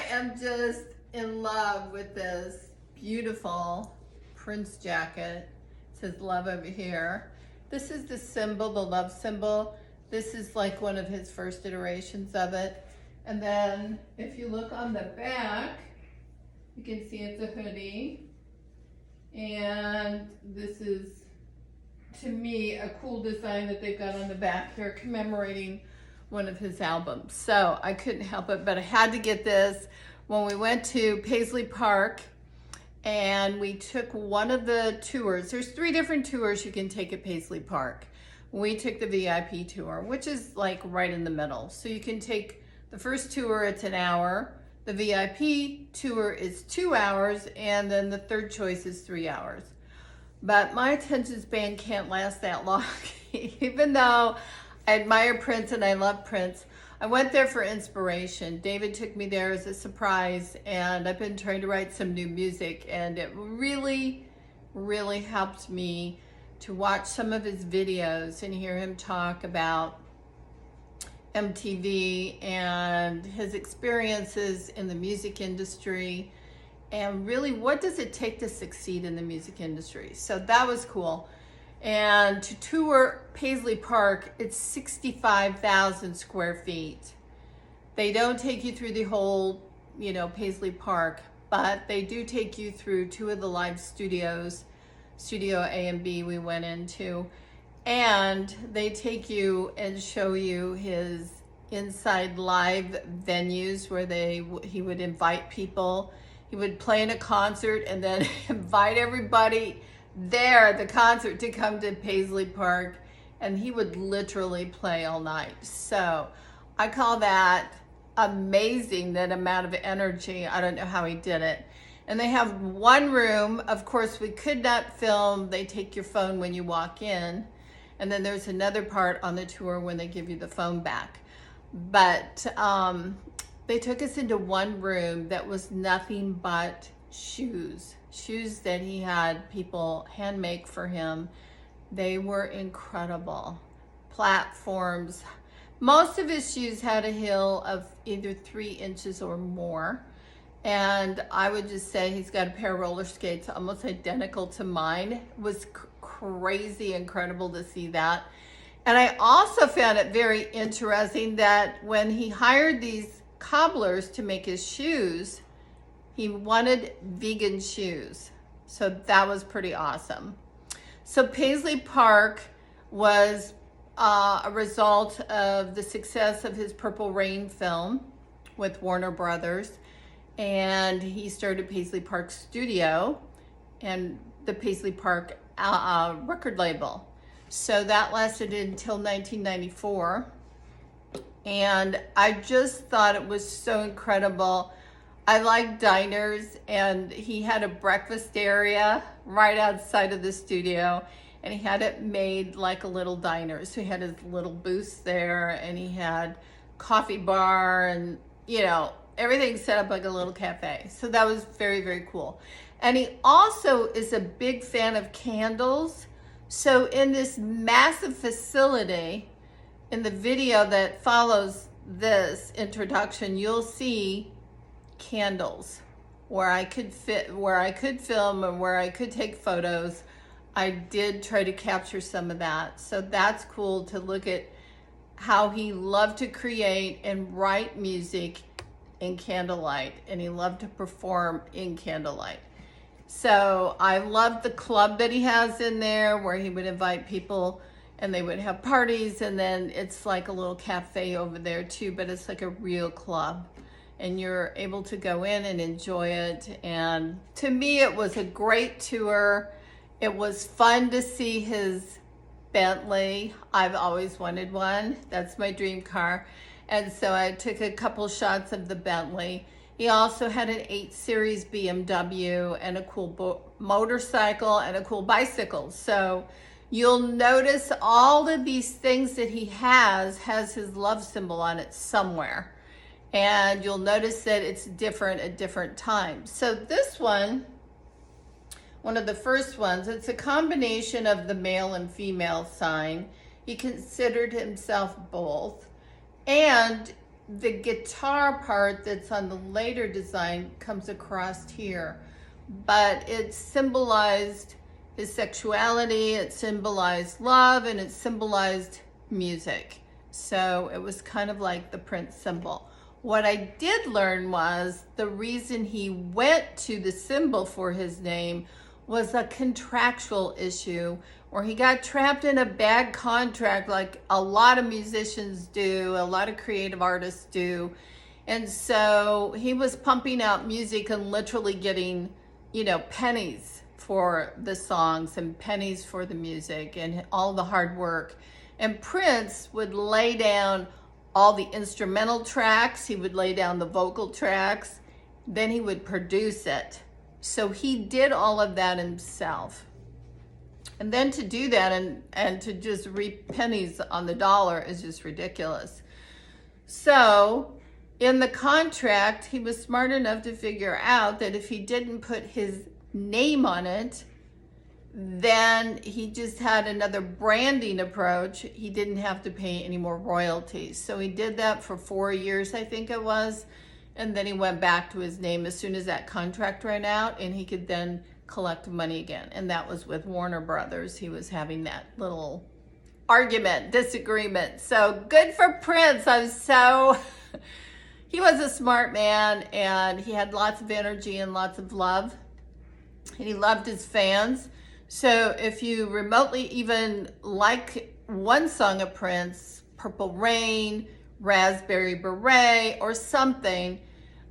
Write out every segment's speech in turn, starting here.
am just in love with this beautiful Prince jacket. It says love over here. This is the symbol, the love symbol. This is like one of his first iterations of it. And then if you look on the back, you can see it's a hoodie. And this is, to me, a cool design that they've got on the back here commemorating one of his albums. So I couldn't help it, but I had to get this. When we went to Paisley Park and we took one of the tours, there's 3 different tours you can take at Paisley Park. We took the VIP tour, which is like right in the middle. So you can take the first tour, it's an hour. The VIP tour is 2 hours, and then the third choice is 3 hours. But my attention span can't last that long, even though I admire Prince and I love Prince. I went there for inspiration. David took me there as a surprise, and I've been trying to write some new music, and it really, really helped me to watch some of his videos and hear him talk about MTV and his experiences in the music industry, and really what does it take to succeed in the music industry. So that was cool. And to tour Paisley Park, it's 65,000 square feet. They don't take you through the whole, Paisley Park, but they do take you through 2 of the live studios, Studio A and B we went into, and they take you and show you his inside live venues where he would invite people. He would play in a concert and then invite everybody there at the concert to come to Paisley Park, and he would literally play all night. So I call that amazing, that amount of energy. I don't know how he did it. And they have one room, of course we could not film, they take your phone when you walk in, and then there's another part on the tour when they give you the phone back. But they took us into one room that was nothing but shoes that he had people hand make for him. They were incredible. Platforms. Most of his shoes had a heel of either 3 inches or more. And I would just say he's got a pair of roller skates almost identical to mine. It was crazy incredible to see that. And I also found it very interesting that when he hired these cobblers to make his shoes, he wanted vegan shoes. So that was pretty awesome. So Paisley Park was a result of the success of his Purple Rain film with Warner Brothers. And he started Paisley Park Studio and the Paisley Park record label. So that lasted until 1994. And I just thought it was so incredible. I like diners, and he had a breakfast area right outside of the studio, and he had it made like a little diner. So he had his little booths there, and he had coffee bar, and everything set up like a little cafe. So that was very, very cool. And he also is a big fan of candles. So in this massive facility, in the video that follows this introduction, you'll see candles where I could film and where I could take photos. I did try to capture some of that. So that's cool to look at how he loved to create and write music in candlelight, and he loved to perform in candlelight. So I love the club that he has in there where he would invite people and they would have parties, and then it's like a little cafe over there too, but it's like a real club, and you're able to go in and enjoy it. And to me, it was a great tour. It was fun to see his Bentley. I've always wanted one. That's my dream car. And so I took a couple shots of the Bentley. He also had an 8 Series BMW and a cool motorcycle and a cool bicycle. So you'll notice all of these things that he has his love symbol on it somewhere. And you'll notice that it's different at different times. So this one of the first ones, it's a combination of the male and female sign. He considered himself both. And the guitar part that's on the later design comes across here, but it symbolized his sexuality, it symbolized love, and it symbolized music. So it was kind of like the Prince symbol. What I did learn was the reason he went to the symbol for his name was a contractual issue where he got trapped in a bad contract like a lot of musicians do, a lot of creative artists do. And so he was pumping out music and literally getting, pennies for the songs and pennies for the music and all the hard work. And Prince would lay down all the instrumental tracks, he would lay down the vocal tracks, then he would produce it. So he did all of that himself. And then to do that and to just reap pennies on the dollar is just ridiculous. So in the contract, he was smart enough to figure out that if he didn't put his name on it, then he just had another branding approach. He didn't have to pay any more royalties. So he did that for 4 years, I think it was. And then he went back to his name as soon as that contract ran out, and he could then collect money again. And that was with Warner Brothers. He was having that little argument, disagreement. So good for Prince. He was a smart man, and he had lots of energy and lots of love. And he loved his fans. So if you remotely even like one song of Prince, Purple Rain, Raspberry Beret, or something,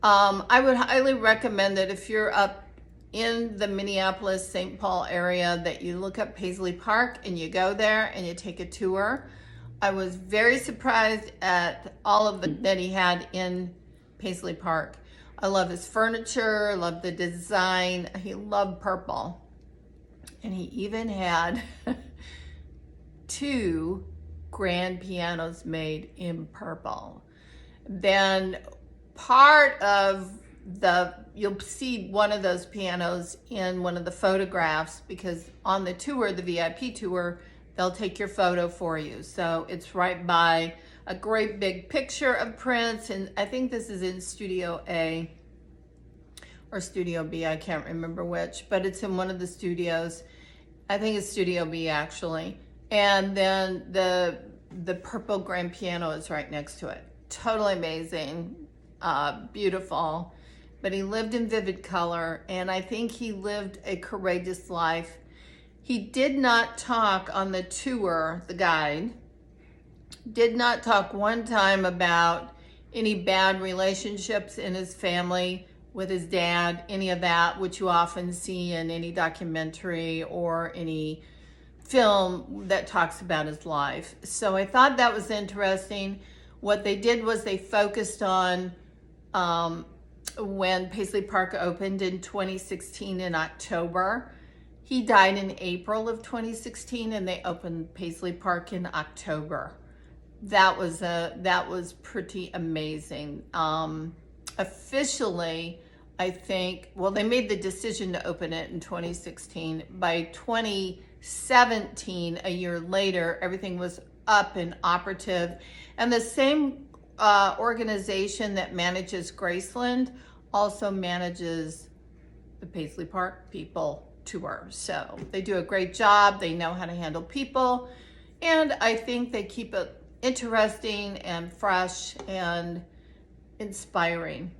I would highly recommend that if you're up in the Minneapolis, St. Paul area, that you look up Paisley Park and you go there and you take a tour. I was very surprised at all of that he had in Paisley Park. I love his furniture, I love the design. He loved purple. And he even had 2 grand pianos made in purple. Then part of you'll see one of those pianos in one of the photographs, because on the tour, the VIP tour, they'll take your photo for you. So it's right by a great big picture of Prince, and I think this is in Studio A or Studio B, I can't remember which, but it's in one of the studios. I think it's Studio B actually. And then the purple grand piano is right next to it. Totally amazing, beautiful. But he lived in vivid color, and I think he lived a courageous life. He did not talk on the tour, the guide, did not talk one time about any bad relationships in his family with his dad, any of that, which you often see in any documentary or any film that talks about his life. So I thought that was interesting. What they did was they focused on when Paisley Park opened in 2016 in October. He died in April of 2016, and they opened Paisley Park in October. That was pretty amazing. Officially, I think, well, they made the decision to open it in 2016. By 2017, a year later, everything was up and operative. And the same organization that manages Graceland also manages the Paisley Park People Tour. So they do a great job. They know how to handle people. And I think they keep it interesting and fresh and inspiring.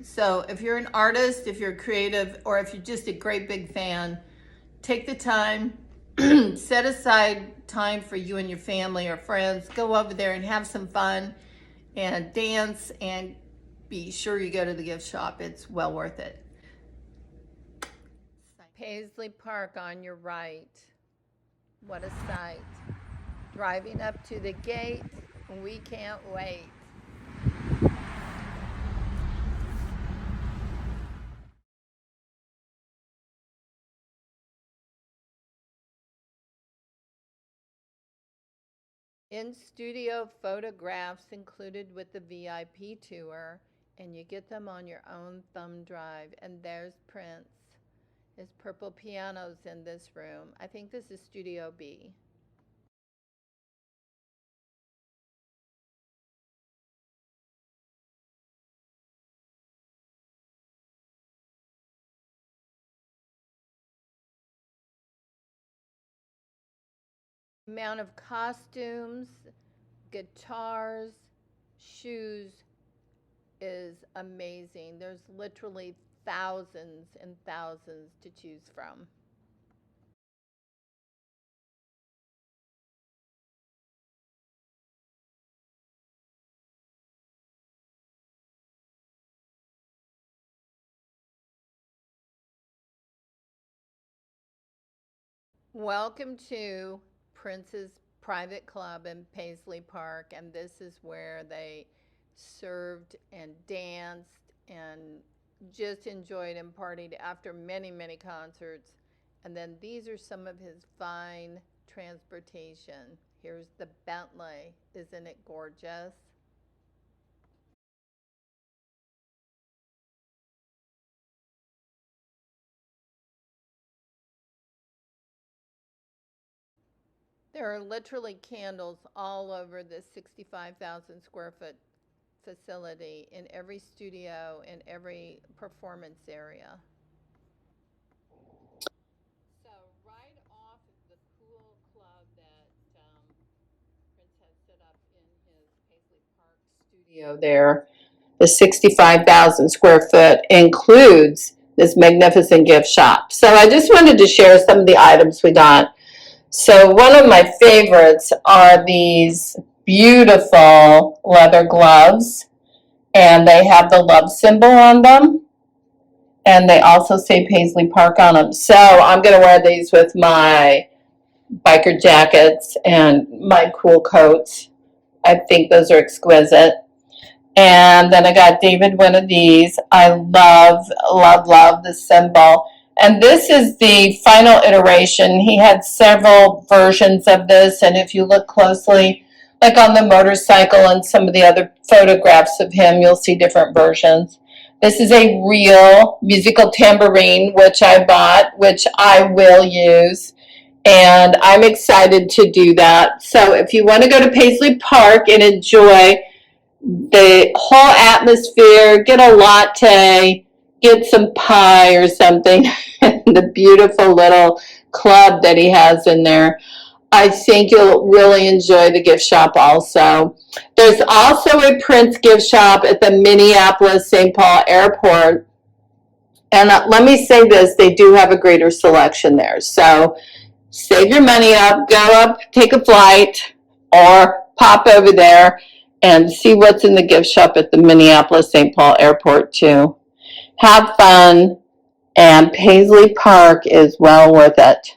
So if you're an artist, if you're creative, or if you're just a great big fan, take the time, set aside time for you and your family or friends, go over there and have some fun and dance, and be sure you go to the gift shop. It's well worth it. Paisley Park on your right. What a sight. Driving up to the gate, we can't wait. In-studio photographs included with the VIP tour, and you get them on your own thumb drive. And there's Prince. His purple piano's in this room. I think this is Studio B. Amount of costumes, guitars, shoes is amazing. There's literally thousands and thousands to choose from. Welcome to Prince's Private Club in Paisley Park, and this is where they served and danced and just enjoyed and partied after many, many concerts. And then these are some of his fine transportation. Here's the Bentley. Isn't it gorgeous? There are literally candles all over this 65,000 square foot facility in every studio, in every performance area. So right off of the cool club that Prince has set up in his Paisley Park studio there, the 65,000 square foot includes this magnificent gift shop. So I just wanted to share some of the items we got. So one of my favorites are these beautiful leather gloves, and they have the love symbol on them, and they also say Paisley Park on them. So I'm going to wear these with my biker jackets and my cool coats. I think those are exquisite. And then I got David one of these. I love, love, love the symbol. And this is the final iteration. He had several versions of this, and if you look closely, like on the motorcycle and some of the other photographs of him, you'll see different versions. This is a real musical tambourine, which I bought, which I will use. And I'm excited to do that. So if you want to go to Paisley Park and enjoy the whole atmosphere, get a latte, get some pie or something, and the beautiful little club that he has in there. I think you'll really enjoy the gift shop also. There's also a Prince gift shop at the Minneapolis St. Paul Airport. And let me say this, they do have a greater selection there. So save your money up, go up, take a flight, or pop over there and see what's in the gift shop at the Minneapolis St. Paul Airport too. Have fun, and Paisley Park is well worth it.